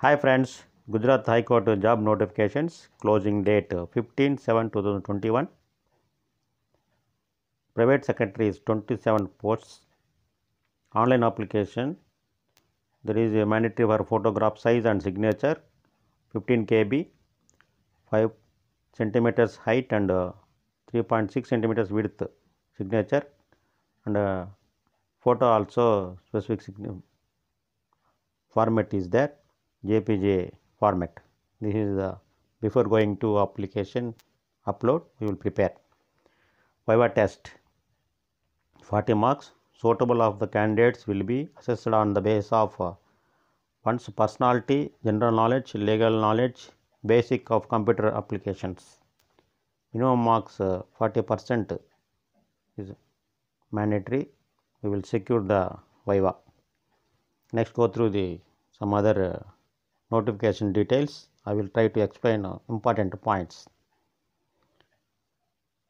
Hi friends, Gujarat High Court job notifications, closing date 15/7/2021. Private secretaries 27 posts. Online application. There is a mandatory for photograph size and signature 15 KB, 5 centimeters height and 3.6 centimeters width signature, and photo also specific format is there, JPG format. This is before going to application upload we will prepare. Viva test 40 marks. Suitable of the candidates will be assessed on the basis of one's personality, general knowledge, legal knowledge, basic of computer applications. Minimum marks 40% is mandatory. We will secure the Viva. Next, go through the some other notification details. I will try to explain important points.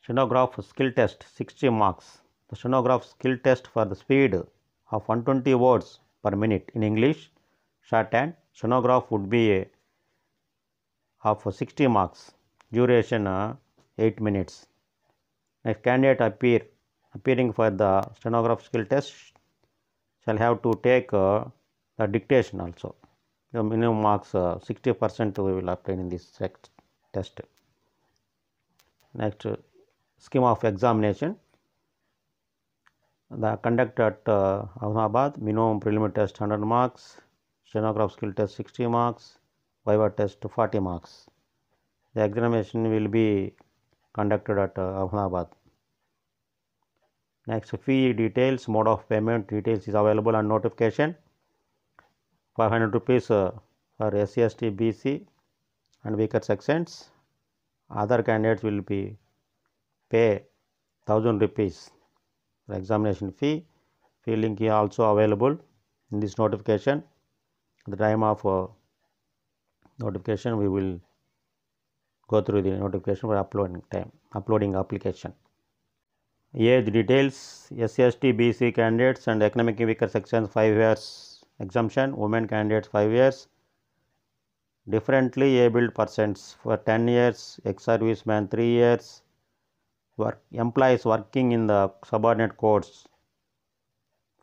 Stenograph skill test 60 marks. The stenograph skill test for the speed of 120 words per minute in English shorthand. Stenograph would be of 60 marks. Duration 8 minutes. Next, candidate appearing for the stenograph skill test shall have to take the dictation also. The minimum marks 60% we will obtain in this test. Next, scheme of examination. The conduct at Ahmedabad, minimum preliminary test 100 marks, stenograph skill test 60 marks, Viva test 40 marks. The examination will be conducted at Ahmedabad. Next, fee details, mode of payment details is available on notification. 500 rupees for SC, ST, BC and weaker sections. Other candidates will be pay 1000 rupees for examination fee. Fee link is also available in this notification. At the time of notification, we will go through the notification for uploading application. Age details, SC, ST, BC candidates and economic weaker sections 5 years exemption, women candidates 5 years, differently abled persons for 10 years, ex-serviceman 3 years, employees working in the subordinate courts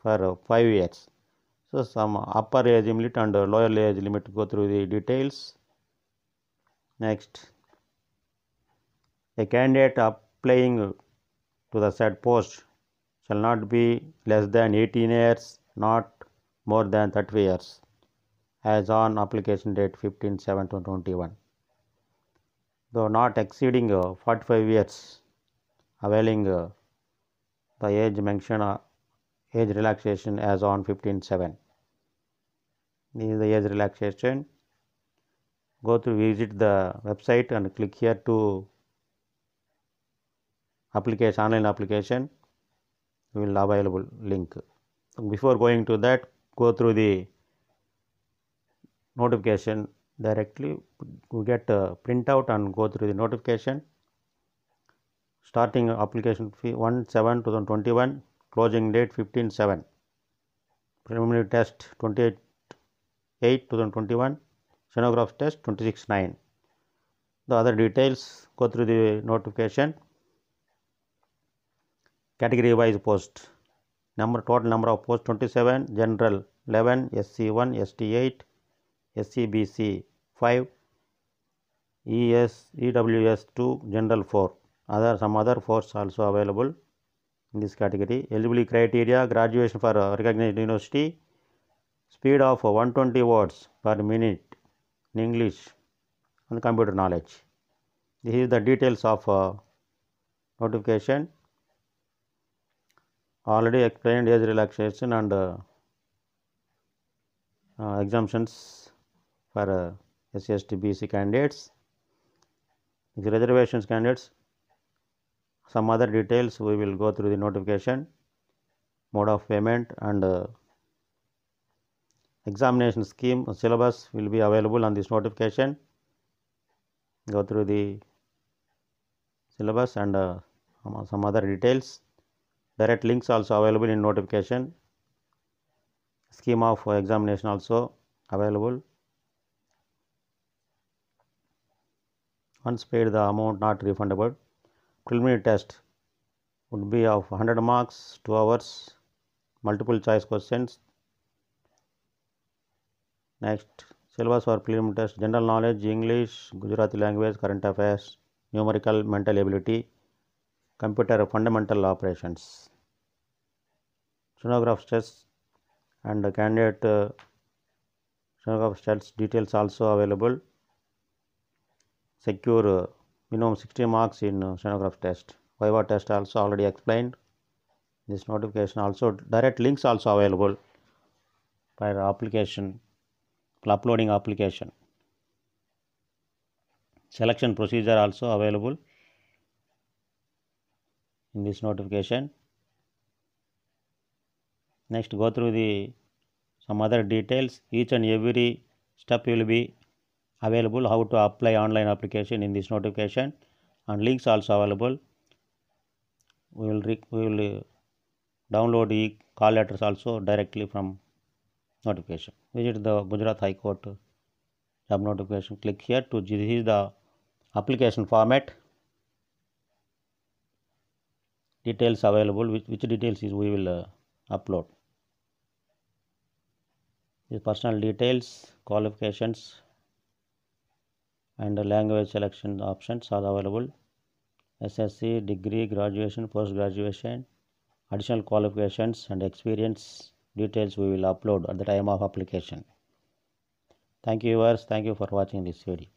for 5 years. So, some upper age limit and lower age limit, go through the details. Next, a candidate applying to the said post shall not be less than 18 years, not more than 30 years, as on application date 15/7/2021. Though not exceeding 45 years, availing the age mentioned age relaxation as on 15/7. This is the age relaxation. Go to visit the website and click here to application, online application. We will available link. Before going to that, go through the notification directly. We get a printout and go through the notification. Starting application fee 1/7/2021, closing date 15/7. Preliminary test 28/8/2021, stenograph test 26/9. The other details, go through the notification. Category wise post. Total number of posts 27, general 11, SC1, ST8, SCBC 5, EWS 2, general 4. Some other posts also available in this category. Eligibility criteria: graduation for recognized university, speed of 120 words per minute in English, and computer knowledge. This is the details of notification. Already explained age relaxation and exemptions for SC, ST, BC candidates. The reservations candidates, some other details we will go through the notification. Mode of payment and examination scheme syllabus will be available on this notification. Go through the syllabus and some other details. Direct links also available in notification. Scheme of examination also available. Once paid, the amount not refundable. Preliminary test would be of 100 marks, 2 hours, multiple choice questions. Next, syllabus for preliminary test: general knowledge, English, Gujarati language, current affairs, numerical, mental ability, computer fundamental operations. Stenograph tests and the candidate stenograph tests details also available. Secure minimum 60 marks in stenograph test. Viva test also already explained. This notification also, direct links also available for application, for uploading application. Selection procedure also available in this notification. Next, go through the some other details. Each and every step will be available, how to apply online application in this notification, and links also available. We will download call letters also directly from notification. Visit the Gujarat High Court job notification. Click here to this is the application format. Details available. Which details is we will upload. These personal details, qualifications, and the language selection options are available. SSC, degree, graduation, post graduation, additional qualifications and experience details we will upload at the time of application. Thank you viewers, thank you for watching this video.